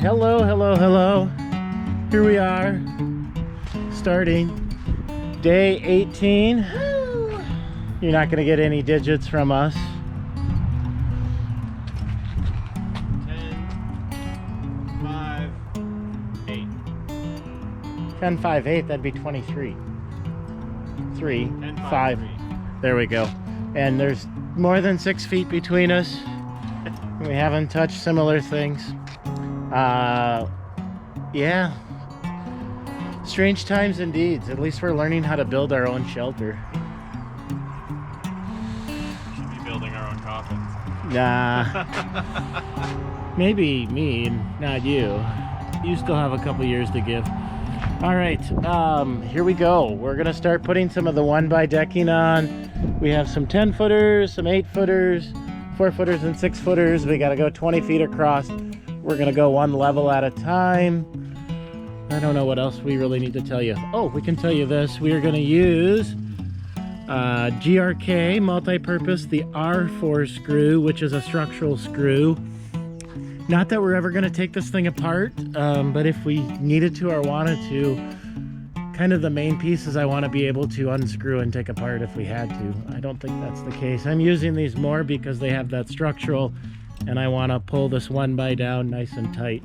Hello, hello, hello. Here we are, starting day 18. Woo! You're not gonna get any digits from us. 10, 5, 8. 10, 5, 8, that'd be 23. 3, 10, 5. 3. There we go. And there's more than 6 feet between us. We haven't touched similar things. Yeah. Strange times indeed. At least we're learning how to build our own shelter. We should be building our own coffins. Nah. Maybe me and not you. You still have a couple years to give. All right, here we go. We're gonna start putting some of the 1x decking on. We have some 10 footers, some 8 footers, 4 footers and 6 footers. We gotta go 20 feet across. We're gonna go one level at a time. I don't know what else we really need to tell you. Oh, we can tell you this. We are gonna use GRK multi-purpose, the R4 screw, which is a structural screw. Not that we're ever gonna take this thing apart, but if we needed to or wanted to, kind of the main pieces I want to be able to unscrew and take apart if we had to. I don't think that's the case. I'm using these more because they have that structural, and I want to pull this 1x down nice and tight.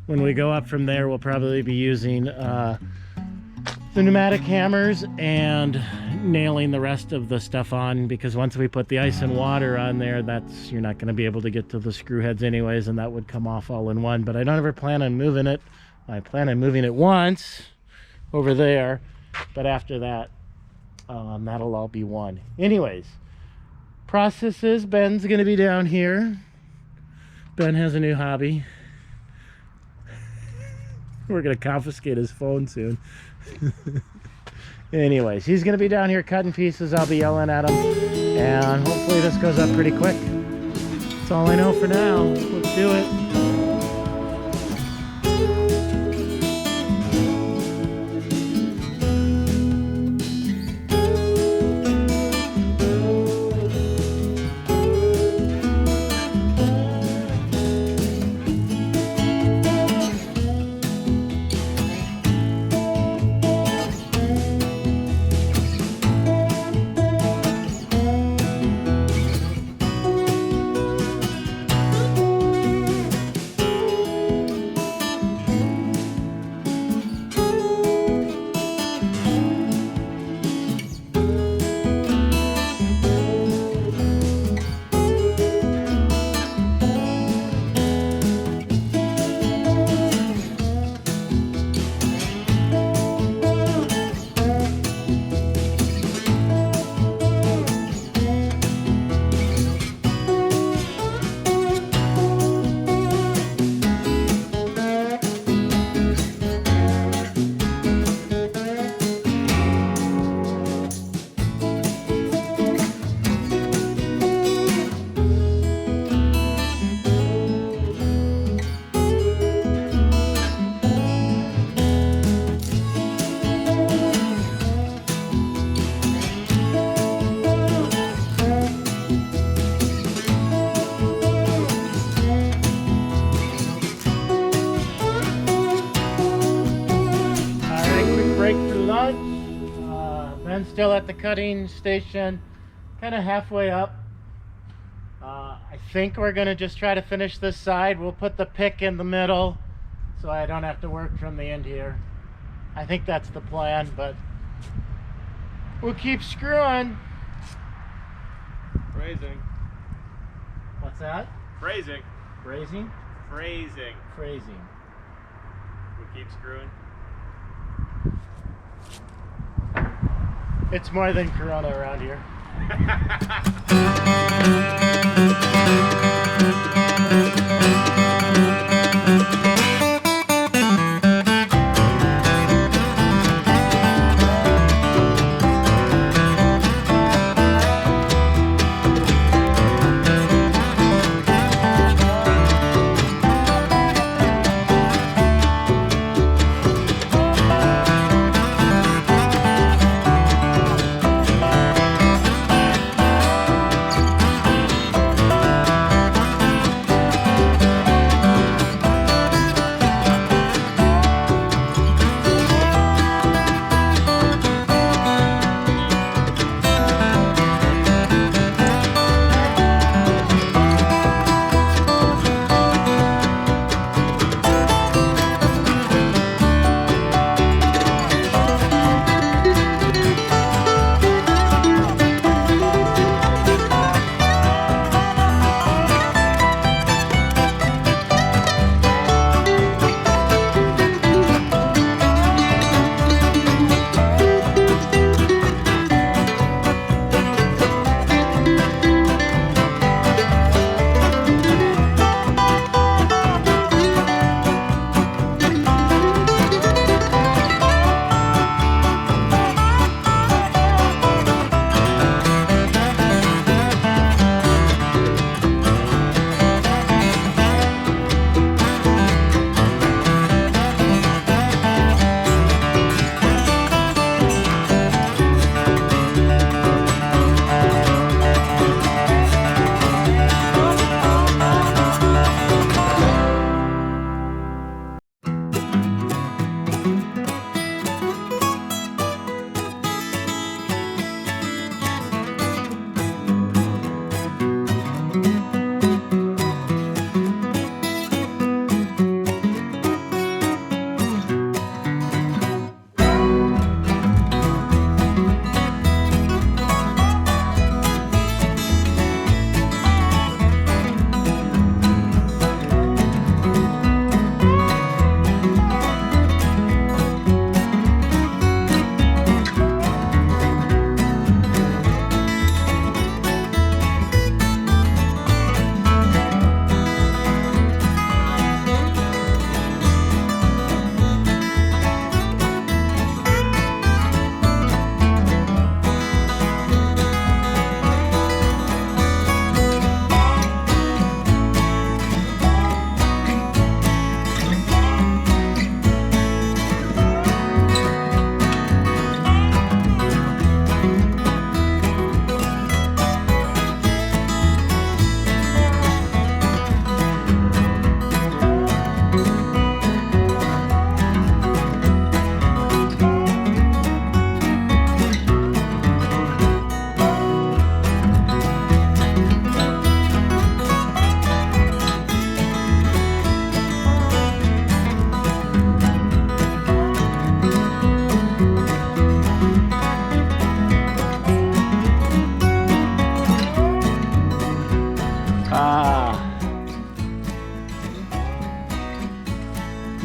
When we go up from there, we'll probably be using the pneumatic hammers and nailing the rest of the stuff on, because once we put the ice and water on there, you're not going to be able to get to the screw heads anyways, and that would come off all in one. But I don't ever plan on moving it. I plan on moving it once over there, but after that, that'll all be one. Anyways, processes. Ben's going to be down here. Ben has a new hobby. We're going to confiscate his phone soon. Anyways, he's going to be down here cutting pieces. I'll be yelling at him, and hopefully this goes up pretty quick. That's all I know for now. Let's do it. Ben's still at the cutting station, kind of halfway up. I think we're going to just try to finish this side. We'll put the pick in the middle so I don't have to work from the end here. I think that's the plan, but we'll keep screwing. Phrasing. What's that? Phrasing. Phrasing? Phrasing. Phrasing. We keep screwing. It's more than Corona around here.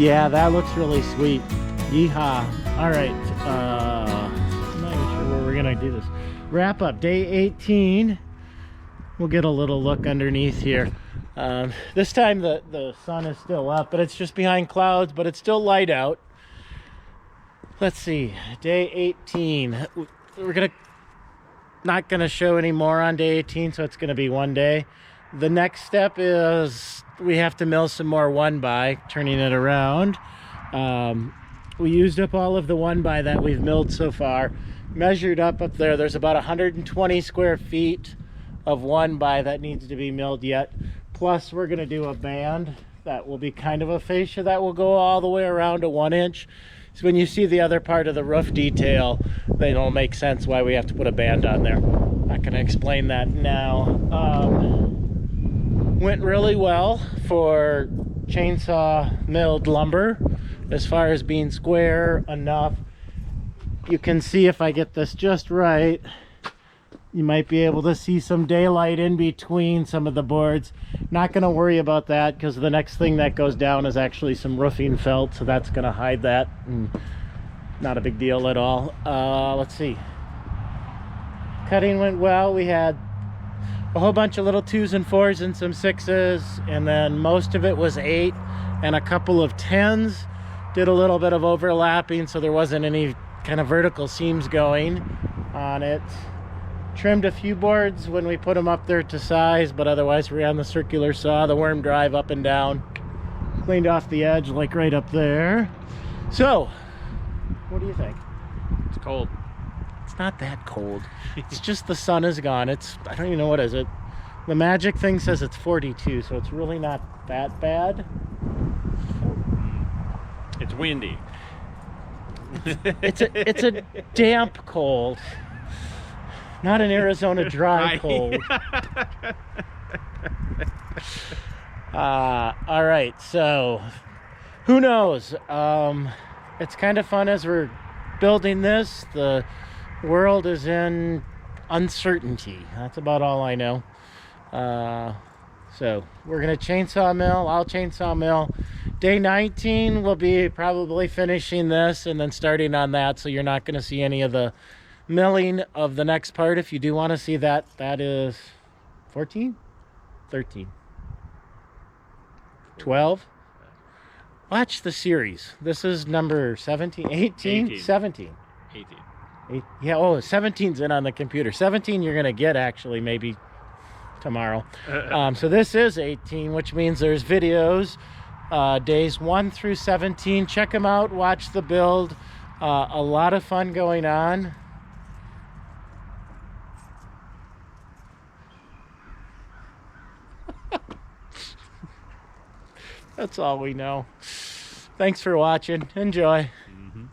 Yeah, that looks really sweet. Yeehaw. All right. I'm not even sure where we're gonna do this. Wrap up day 18. We'll get a little look underneath here. This time the sun is still up, but it's just behind clouds, but it's still light out. Let's see, day 18. We're not gonna show any more on day 18, so it's gonna be one day. The next step is we have to mill some more 1x, turning it around. We used up all of the 1x that we've milled so far. Measured up there, there's about 120 square feet of 1x that needs to be milled yet. Plus we're gonna do a band that will be kind of a fascia that will go all the way around to 1 inch. So when you see the other part of the roof detail, then it'll make sense why we have to put a band on there. Not gonna explain that now. Went really well for chainsaw milled lumber as far as being square enough. You can see if I get this just right, you might be able to see some daylight in between some of the boards. Not going to worry about that because the next thing that goes down is actually some roofing felt, so that's going to hide that. Not a big deal at all. Let's see. Cutting went well. We had a whole bunch of little 2s and 4s and some 6s, and then most of it was 8 and a couple of 10s. Did a little bit of overlapping, so there wasn't any kind of vertical seams going on it. Trimmed a few boards when we put them up there to size, but otherwise we ran the circular saw, the worm drive up and down. Cleaned off the edge like right up there. So, what do you think? It's cold. It's not that cold. It's just the sun is gone. It's, I don't even know, what is it? The magic thing says it's 42, so it's really not that bad. It's windy. It's a damp cold. Not an Arizona dry cold. All right, so who knows? It's kind of fun as we're building this. The world is in uncertainty. That's about all I know. So we're gonna chainsaw mill. I'll chainsaw mill. Day 19 will be probably finishing this and then starting on that, so you're not gonna see any of the milling of the next part. If you do want to see that, that is 14, 13, 12. Watch the series. This is number 17, 18. 17. 18. Yeah, oh, 17's in on the computer. 17 you're gonna get actually maybe tomorrow. So this is 18, which means there's videos days 1 through 17. Check them out, watch the build. A lot of fun going on. That's all we know. Thanks for watching. Enjoy. Mm-hmm.